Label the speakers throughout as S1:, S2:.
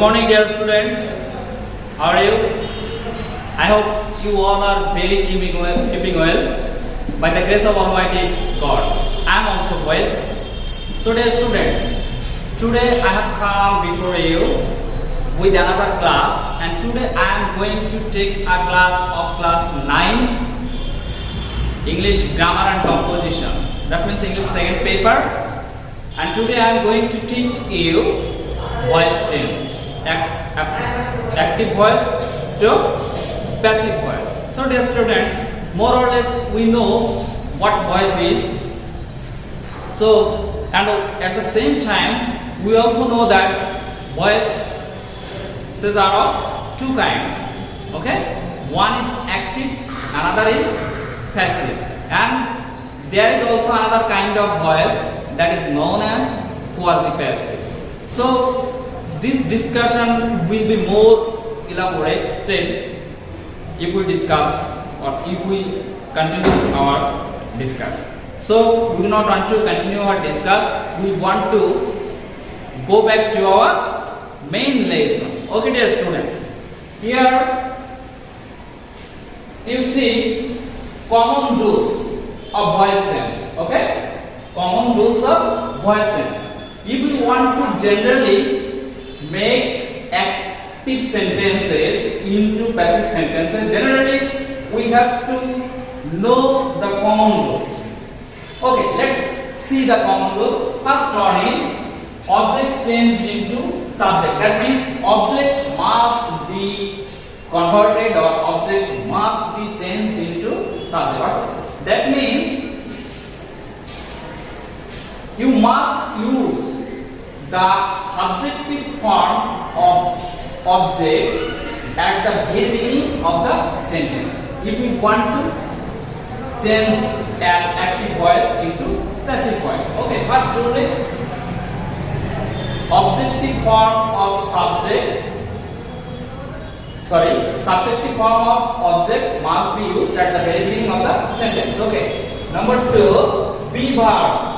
S1: morning, dear students. How are you? I hope you all are very keeping well. By the grace of Almighty God, I am also well. So, dear students, today I have come before you with another class, and today I am going to take a class of class 9, English Grammar and Composition. That means English second paper. And today I am going to teach you voice change, active voice to passive voice. So, dear students, more or less we know what voice is. So, and at the same time, we also know that voices are of two kinds. Okay, one is active, another is passive, and there is also another kind of voice that is known as quasi-passive. So, this discussion will be more elaborated if we discuss or if we continue our discuss. So, we do not want to continue our discuss. We want to go back to our main lesson. Okay, dear students. Here you see common rules of voice change. Okay, common rules of voice change. If we want to generally make active sentences into passive sentences, generally we have to know the common rules. Okay, let's see the common rules. First one is object changed into subject. That means object must be converted or object must be changed into subject. That means you must use the subjective form of object at the very beginning of the sentence if we want to change an active voice into passive voice. Okay, first rule is subjective form of object must be used at the very beginning of the sentence. Okay, number 2, be verb.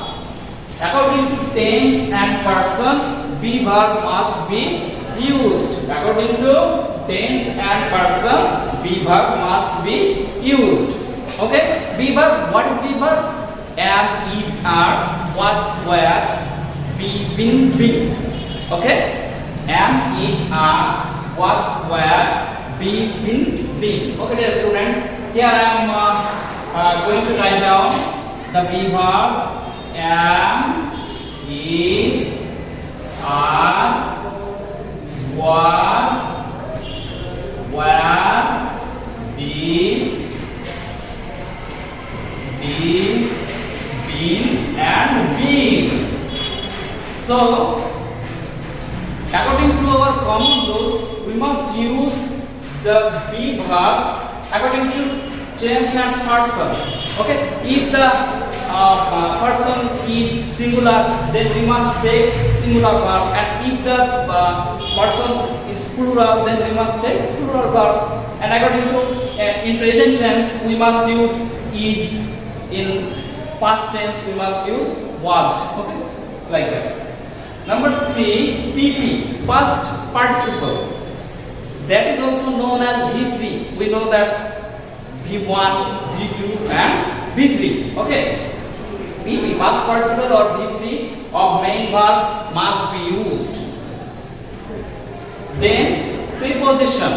S1: According to tense and person, be verb must be used. According to tense and person, be verb must be used. Okay, be verb. What is be verb? Am, is, are, was, were, be, been, been. Okay, am, is, are, was, were, be, been, been. Okay, dear student, here I am going to write down the be verb. Am, is, are, was, were, be, been, and been. So, according to our common rules, we must use the be verb according to tense and person. Okay, if the person is singular, then we must take singular verb, and if the person is plural, then we must take plural verb. And according to in present tense, we must use is. In past tense, we must use was. Okay, like that. Number 3, PP, past participle. That is also known as V3. We know that V1, V2, and V3. Okay. PP, past participle or V3 of main verb must be used. Then preposition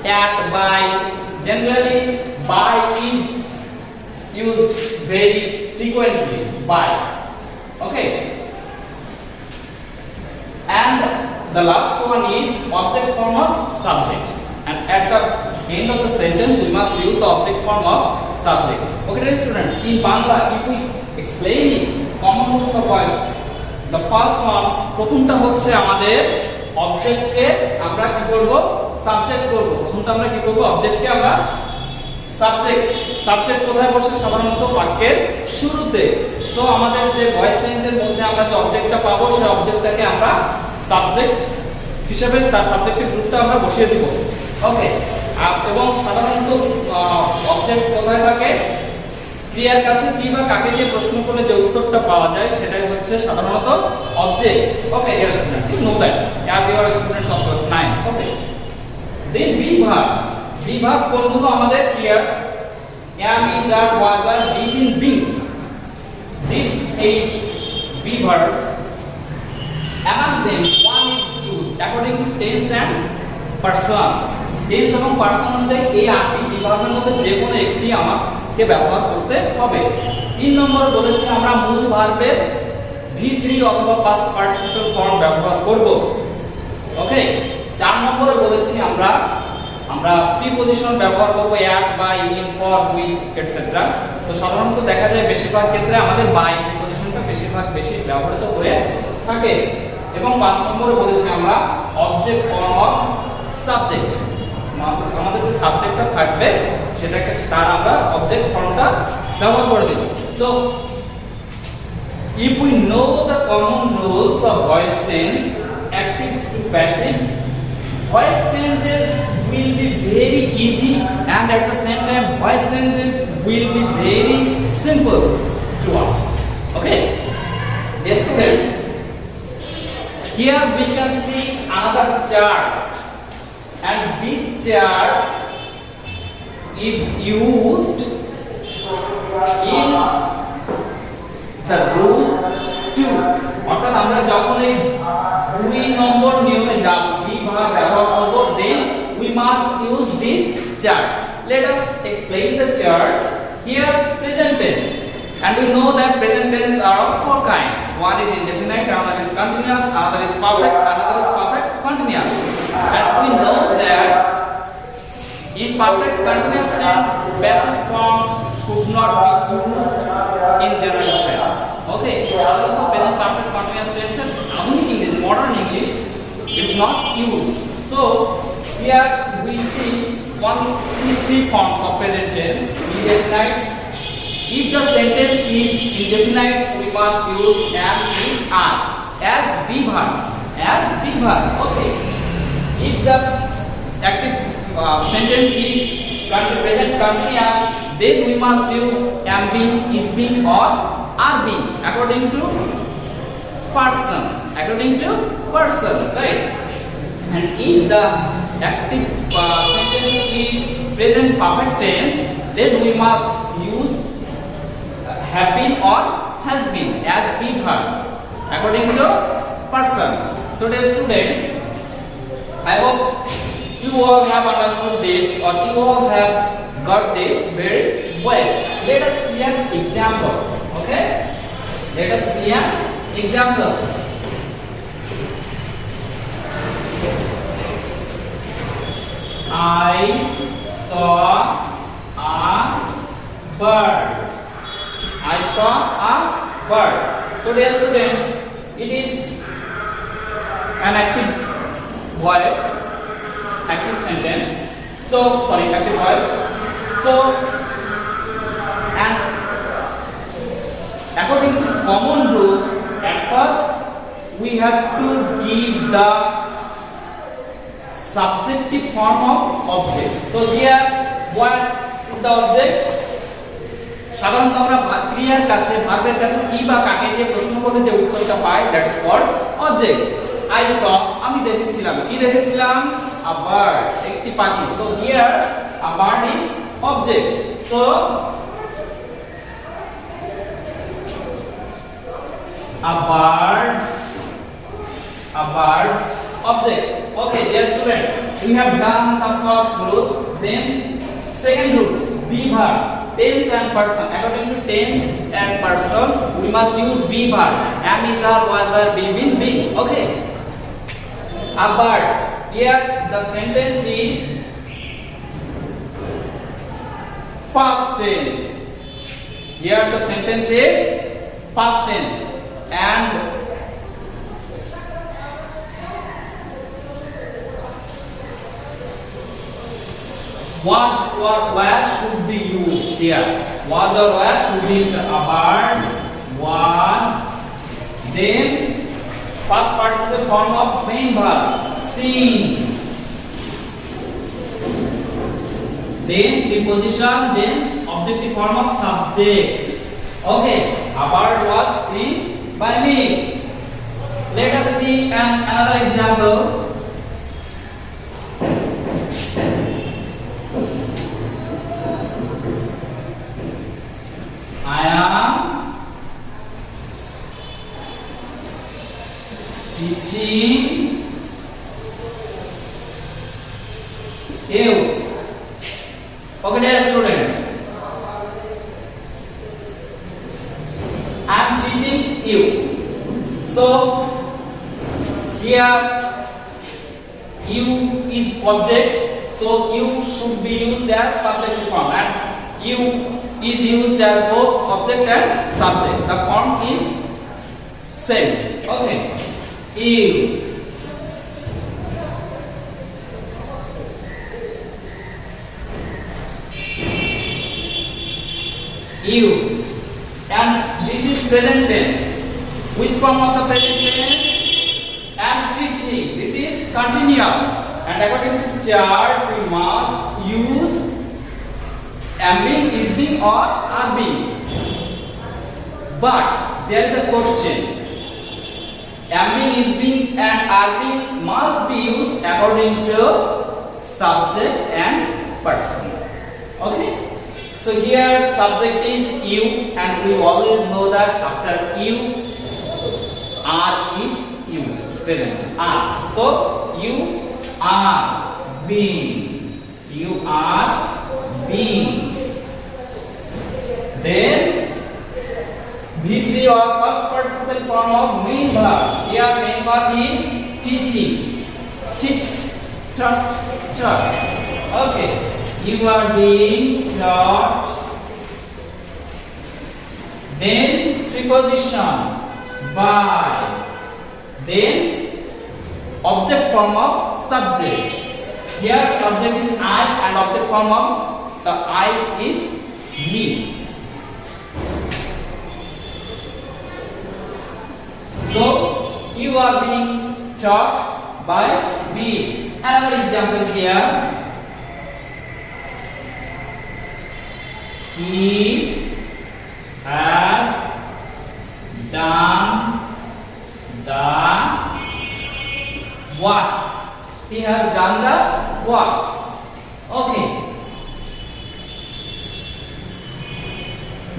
S1: at, by. Generally, by is used very frequently. By. Okay. And the last one is object form of subject. And at the end of the sentence, we must use the object form of subject. Okay, dear students, in Bangla, if we explaining common rules of voice, the first one, প্রথমটা হচ্ছে আমাদের অবজেক্টকে আমরা কি করব, subject করব। প্রথমটা আমরা কি করব, অবজেক্টকে আমরা সাবজেক্ট কোথায় বসে, সাধারণত বাক্যের শুরুতে। সো আমাদের যে ভয়েস চেঞ্জের মধ্যে আমরা যে অবজেক্টটা পাবো, সেই অবজেক্টটাকে আমরা সাবজেক্ট হিসেবে তার সাবজেক্টের গ্রুপটা আমরা বসিয়ে দিব। ওকে, এবং সাধারণত অবজেক্ট কোথায় থাকে, ক্রিয়ার কাছে কি বা কাকে দিয়ে প্রশ্ন করলে যে উত্তরটা উত্তরটা পাওয়া যায় সেটাই হচ্ছে সাধারণত object. Okay dear students, you know that as you are students of class 9। Okay then বিভাগ কোনগুলো আমাদের clear? am, is, are, was, are, been, being. These 8 be verbs, among them one is used according to tense and person. Tense এবং person অনুযায়ী এই 8টি বিভাগের মধ্যে যে কোনো একটি আমাকে ব্যবহার করতে হবে। 3 নম্বর বলেছে আমরা মূল ভার্বের V3 অথবা past participle form ব্যবহার করব। ওকে 4 নম্বরে বলেছি আমরা প্রিপজিশন ব্যবহার করব at, by, in, for, with etcetera. তো সাধারণত দেখা যায় বেশিরভাগ ক্ষেত্রে আমাদের by প্রিপজিশনটা বেশি ব্যবহৃত হয়ে থাকে। এবং 5 নম্বরে বলেছি আমরা অবজেক্ট ফর্ম অফ সাবজেক্ট, আমাদের যে সাবজেক্টটা থাকবে সেটাকে তার আমরা অবজেক্ট ফর্মটা ব্যবহার করে দেব। So if we know the common rules of voice change, active to passive, voice changes will be very easy and at the same time voice changes will be very simple to us. Okay, yes students, here we can see another chart, and this chart is used in the rule 2. অর্থাৎ আমরা যখন এই 2 নম্বর নিয়মে যাব বিভাগ ব্যবহার করব, then we must use this chart. Let us explain the chart. Here present tense, and we know that present tense are of 4 kinds. One is indefinite, another is continuous, another is perfect, another is perfect continuous. And we know that in perfect continuous tense passive forms should not be used in general sense. Okay, also present perfect continuous tense in English, modern English, is not used. So here we see 1, 2, 3 forms of present tense. Indefinite. If the sentence is indefinite, we must use am, is, are as be verb. Okay. If the active sentence is present continuous, then we must use am being, is being, or are being according to person, right? And if the active sentence is present perfect tense, then we must use have been or has been as be verb according to person. So dear students, I hope you all have understood this, or you all have got this very well. Let us see an example. Okay, let us see an example. I saw a bird. I saw a bird. So dear students, it is an active voice, active sentence. So sorry, active voice. So and according to common rules, at first we have to give the subjective form of object. So here what is the object? সাধারণত আমরা ক্রিয়ার কাছে ভার্বের কাছে কি বা কাকে দিয়ে প্রশ্ন করলে যে উত্তরটা পাই, that is called object. I saw, আমি দেখেছিলাম, কি দেখেছিলাম? আ বার্ড, একটি পাখি। So here a bird is object. So a bird object. Okay dear student, we have done the first rule. Then second rule, be verb, tense and person. According to tense and person, we must use be verb. Am, is, are, was, are, been, being. Okay, a bird. Here the sentence is past tense. Here the sentence is past tense. And was or where should be used here. Was or where should be used. A bird was, then past participle form of main verb seen, then preposition, then objective form of subject. Okay, a bird was teaching you. Okay, dear students, I am teaching you. So here you is object, so you should be used as subject form, and you is used as both object and subject. The form is same. Okay, you. You, and this is present tense. Which form of the present tense? Am teaching. This is continuous, and according to chart we must use am being, is being, or are being. But there is a question. Am being, is being, and are being must be used according to subject and person. Okay. So here subject is you, and we always know that after you are is used, present are. So you are being, you are being. Then V3 or first participle form of main verb. Here main verb is teaching, teach, taught. Okay. You are being taught. Then preposition by. Then object form of subject. Here subject is I and object form of, so I is me. So you are being taught by me. Another example here. He has done the work. He has done the work. Okay.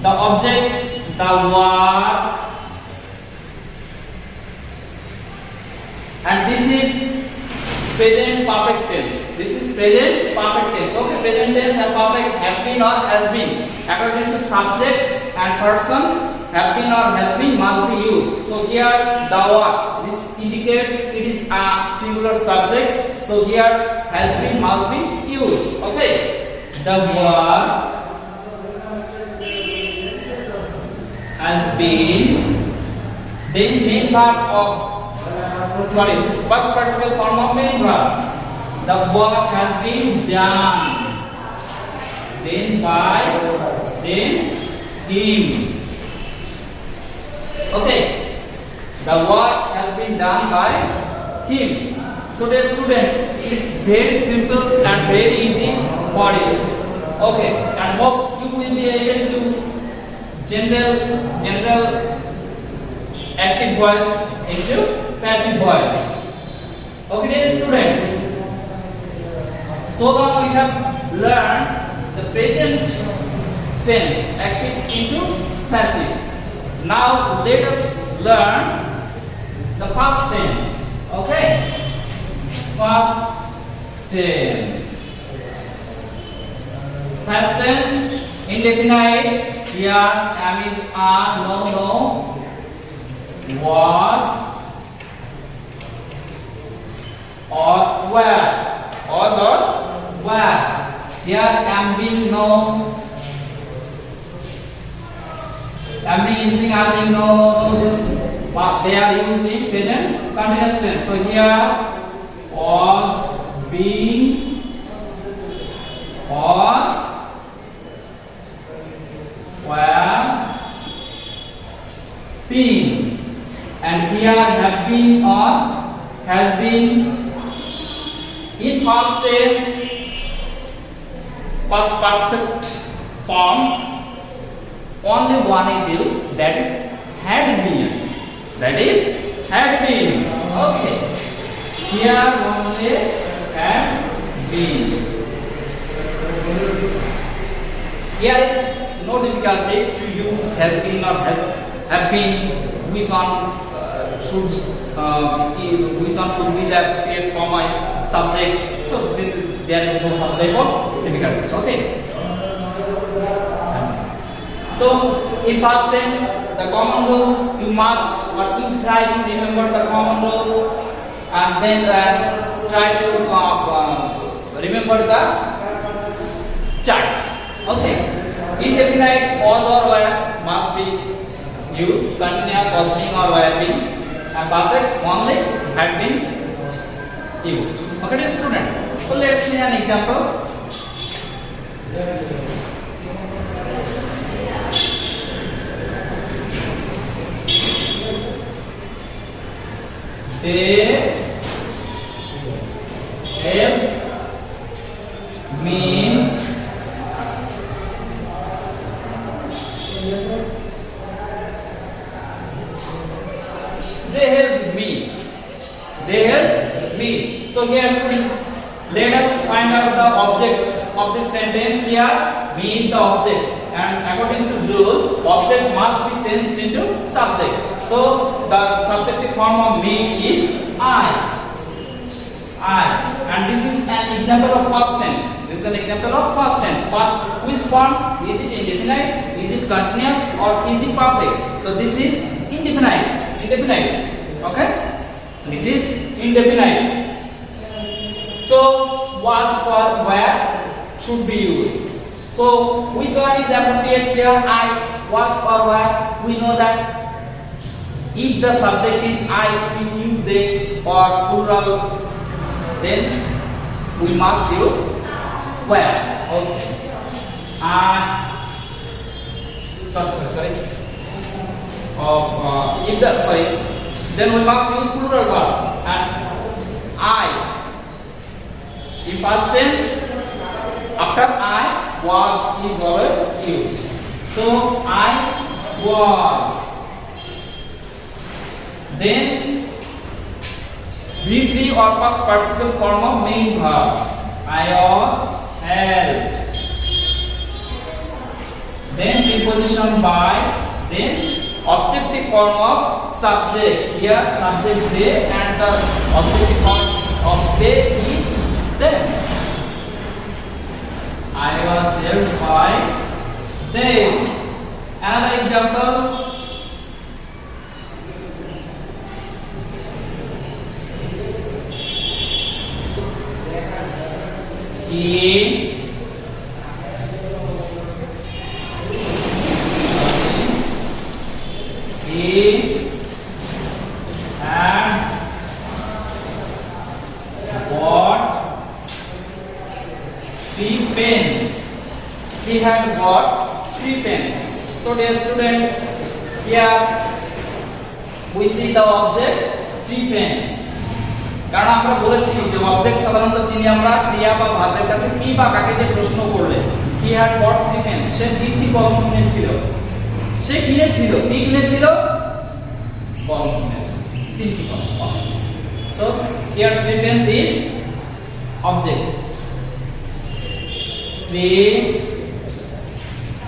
S1: The object, the work, and this is present perfect tense. This is present perfect tense. Okay, present tense and perfect have been or has been. According to subject and person, have been or has been must be used. So here the work, this indicates it is a singular subject. So here has been must be used. Okay, the work has been. Then main verb of first participle form of main verb. The work has been done. Then by, then him. Okay. The work has been done by him. So dear student, it is very simple and very easy for you. Okay. And hope you will be able to general active voice into passive voice. Okay, dear students. So now we have learned the present tense active into passive. Now let us learn the past tense. Okay? Past tense. Past tense, indefinite. Here am is are, no, was, or were. Was or were. Here am being, no. Am being, is being, are being, no. This they are used in present continuous tense. So here was, being, or, were, been. And here have been or has been. In past tense, past perfect form, only one is used, that is had been. That is had been. Okay. Here only had been. Here is no difficulty to use has been or have been, which one should which one should be the appropriate for my subject. So this is, there is no such type of difficulties. Okay. So in past tense, the common rules you must, or you try to remember the common rules, and then try to remember the chart. Okay. Indefinite was or were must be used. Continuous was being or were being, and perfect only had been used. Okay, dear students. So let's see an example. They have been So here let us find out the object of this sentence. Here me is the object, and according to rule, object must be changed into subject. So the subjective form of me is I. And this is an example of past tense. This is an example of past tense. Past, which form? Is it indefinite? Is it continuous? Or is it perfect? So this is indefinite. Okay? This is indefinite. So was or where should be used. So which one is appropriate here? I, was or where? We know that if the subject is I, we, you, they, or plural, then we must use where. Okay. Then we must use plural verb. And I. In past tense, after I, was is always used. So I was. Then V3 or past participle form of main verb. I was helped. Then preposition by. Then objective form of subject. Here subject they, and the objective form of they is them. I was helped by them. Another example. He had bought 3 pens. He had bought 3 pens. So dear students, here we see the object 3 pens. কারণ আমরা বলেছি যে object সাধারণত চিনি আমরা ক্রিয়া বা ভার্বের কাছে কি বা কাকে যে প্রশ্ন করলে হি হ্যাড বট 3 পেন্স, সে 3টি কলম কিনেছিল। সে কিনেছিল, কি কিনেছিল? কলম কিনেছিল, 3টি কলম। So here 3 pens is object. 3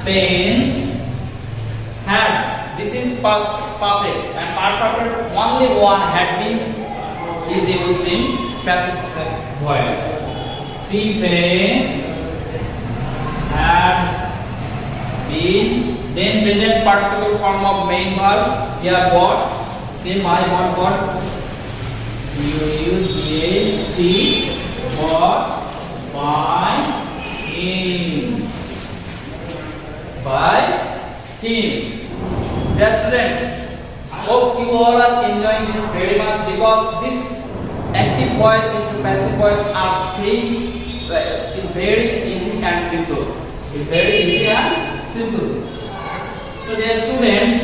S1: pens had, this is past perfect, and perfect only one had been is used in passive voice. 3 pens have been, then present participle form of main verb. Here bought, okay, my bought, you use yes, bought by him. Dear students, hope you all are enjoying this very much, because this active voice into passive voice are very easy and simple. It's very easy and simple. So dear students,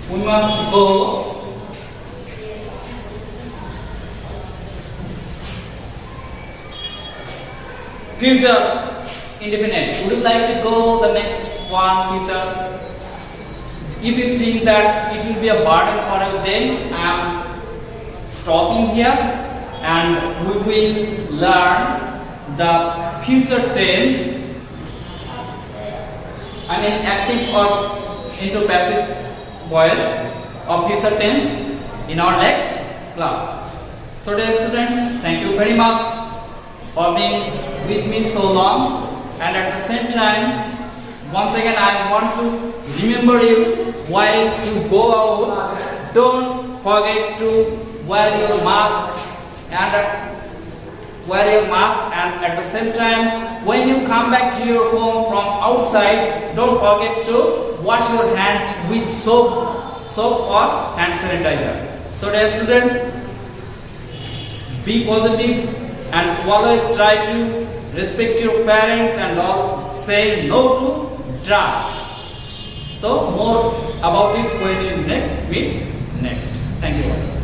S1: we must go future indefinite. Would you like to go the next one, future? If you think that it will be a burden for you, then I am stopping here, and we will learn the future tense, I mean active or into passive voice of future tense in our next class. So dear students, thank you very much for being with me so long, and at the same time, once again I want to remember you, while you go out, don't forget to wear your mask and at the same time, when you come back to your home from outside, don't forget to wash your hands with soap or hand sanitizer. So dear students, be positive and always try to respect your parents and all, say no to drugs. So more about it when you meet next. Thank you all.